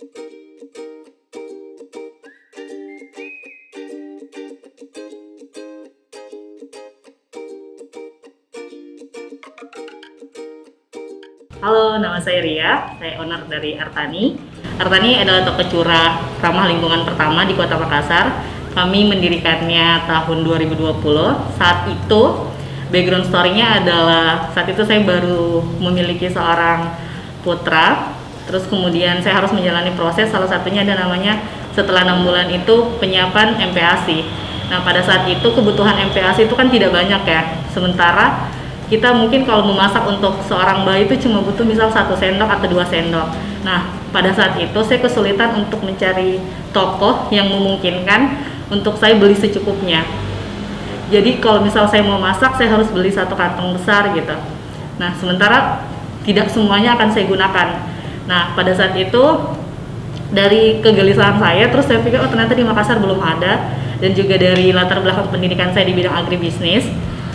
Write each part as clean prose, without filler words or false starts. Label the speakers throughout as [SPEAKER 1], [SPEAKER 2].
[SPEAKER 1] Halo, nama saya Ria, saya owner dari Artani. Artani adalah toko curah ramah lingkungan pertama di Kota Makassar. Kami mendirikannya tahun 2020. Saat itu, background story-nya adalah saat itu saya baru memiliki seorang putra. Terus kemudian saya harus menjalani proses, salah satunya ada namanya setelah 6 bulan itu penyiapan MPASI. Nah, pada saat itu kebutuhan MPASI itu kan tidak banyak ya. Sementara kita mungkin kalau memasak untuk seorang bayi itu cuma butuh misal 1 sendok atau 2 sendok. Nah, pada saat itu saya kesulitan untuk mencari toko yang memungkinkan untuk saya beli secukupnya. Jadi kalau misal saya mau masak, saya harus beli 1 kantong besar gitu. Nah, sementara tidak semuanya akan saya gunakan. Nah, pada saat itu dari kegelisahan saya, terus saya pikir oh ternyata di Makassar belum ada, dan juga dari latar belakang pendidikan saya di bidang agribisnis.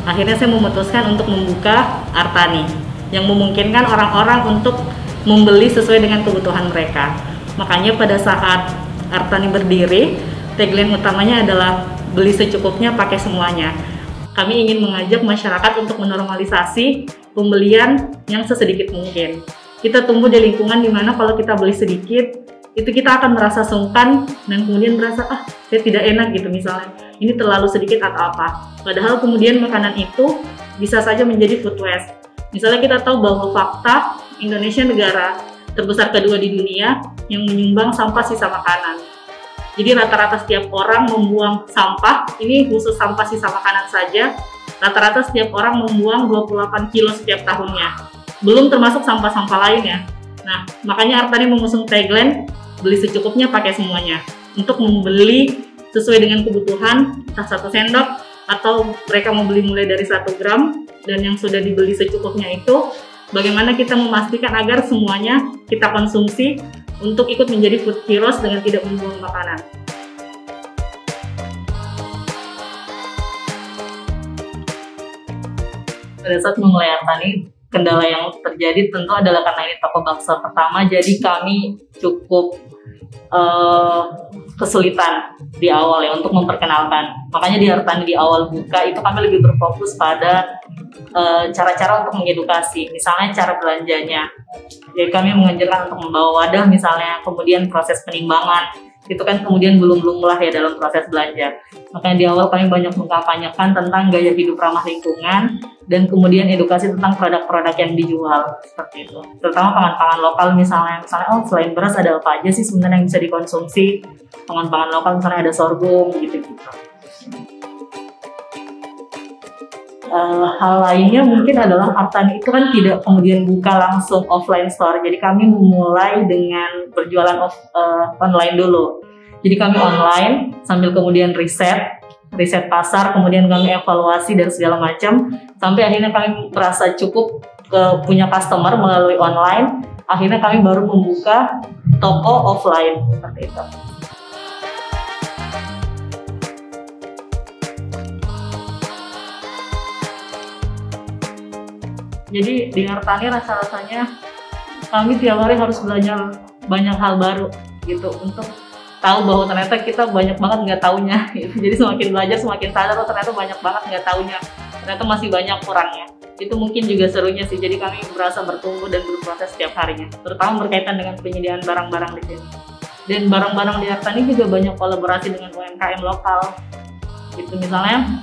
[SPEAKER 1] Akhirnya saya memutuskan untuk membuka Artani yang memungkinkan orang-orang untuk membeli sesuai dengan kebutuhan mereka. Makanya pada saat Artani berdiri, tagline utamanya adalah beli secukupnya, pakai semuanya. Kami ingin mengajak masyarakat untuk menormalisasi pembelian yang sesedikit mungkin. Kita tumbuh di lingkungan dimana kalau kita beli sedikit, itu kita akan merasa sungkan dan kemudian merasa saya tidak enak gitu, misalnya ini terlalu sedikit atau apa. Padahal kemudian makanan itu bisa saja menjadi food waste. Misalnya kita tahu bahwa fakta Indonesia negara terbesar kedua di dunia yang menyumbang sampah sisa makanan. Jadi rata-rata setiap orang membuang sampah, ini khusus sampah sisa makanan saja, rata-rata setiap orang membuang 28 kilo setiap tahunnya. Belum termasuk sampah-sampah lainnya. Nah, makanya Artani mengusung tagline beli secukupnya, pakai semuanya, untuk membeli sesuai dengan kebutuhan, entah 1 sendok atau mereka mau beli mulai dari 1 gram, dan yang sudah dibeli secukupnya itu bagaimana kita memastikan agar semuanya kita konsumsi untuk ikut menjadi food heroes dengan tidak membuang makanan. Pada saat memulai Artani, kendala yang terjadi tentu adalah karena ini toko bakso pertama, jadi kami cukup kesulitan di awal ya untuk memperkenalkan. Makanya di Artani di awal buka itu kami lebih berfokus pada cara-cara untuk mengedukasi, misalnya cara belanjanya. Jadi kami mengajarkan untuk membawa wadah misalnya, kemudian proses penimbangan. Itu kan kemudian belum lah ya dalam proses belanja. Makanya di awal kami banyak mengkampanyekan tentang gaya hidup ramah lingkungan dan kemudian edukasi tentang produk-produk yang dijual seperti itu. Terutama pangan-pangan lokal misalnya selain beras ada apa aja sih sebenarnya yang bisa dikonsumsi. Pangan-pangan lokal misalnya ada sorghum gitu-gitu. Hal lainnya mungkin adalah Artani itu kan tidak kemudian buka langsung offline store, jadi kami memulai dengan berjualan online dulu. Jadi kami online sambil kemudian riset pasar, kemudian kami evaluasi dan segala macam, sampai akhirnya kami merasa cukup punya customer melalui online. Akhirnya kami baru membuka toko offline seperti itu. Jadi di Artani rasa-rasanya kami tiap hari harus belajar banyak hal baru gitu untuk tahu bahwa ternyata kita banyak banget nggak taunya gitu. Jadi semakin belajar semakin sadar ternyata banyak banget nggak taunya, ternyata masih banyak kurangnya. Itu mungkin juga serunya sih, jadi kami berasa bertumbuh dan berproses setiap harinya, terutama berkaitan dengan penyediaan barang-barang di sini. Dan barang-barang di Artani juga banyak kolaborasi dengan UMKM lokal gitu. Misalnya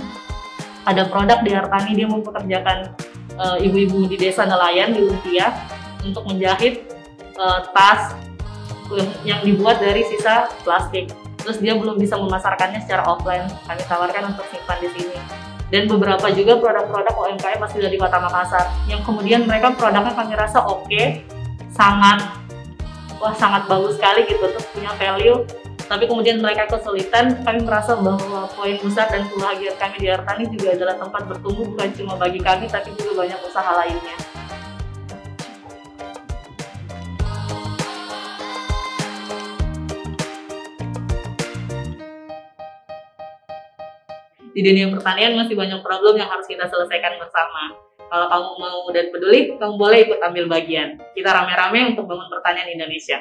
[SPEAKER 1] ada produk di Artani, dia mempekerjakan ibu-ibu di desa nelayan di Lumpia untuk menjahit tas yang dibuat dari sisa plastik. Terus dia belum bisa memasarkannya secara offline, kami tawarkan untuk simpan di sini. Dan beberapa juga produk-produk UMKM masih dari Kota Makassar, yang kemudian mereka produknya kami rasa oke, sangat bagus sekali gitu, terus punya value. Tapi kemudian mereka kesulitan, kami merasa bahwa poin besar dan kebahagiaan kami di Artani juga adalah tempat bertumbuh bukan cuma bagi kami, tapi juga banyak usaha lainnya. Di dunia pertanian masih banyak problem yang harus kita selesaikan bersama. Kalau kamu mau dan peduli, kamu boleh ikut ambil bagian. Kita rame-rame untuk bangun pertanian Indonesia.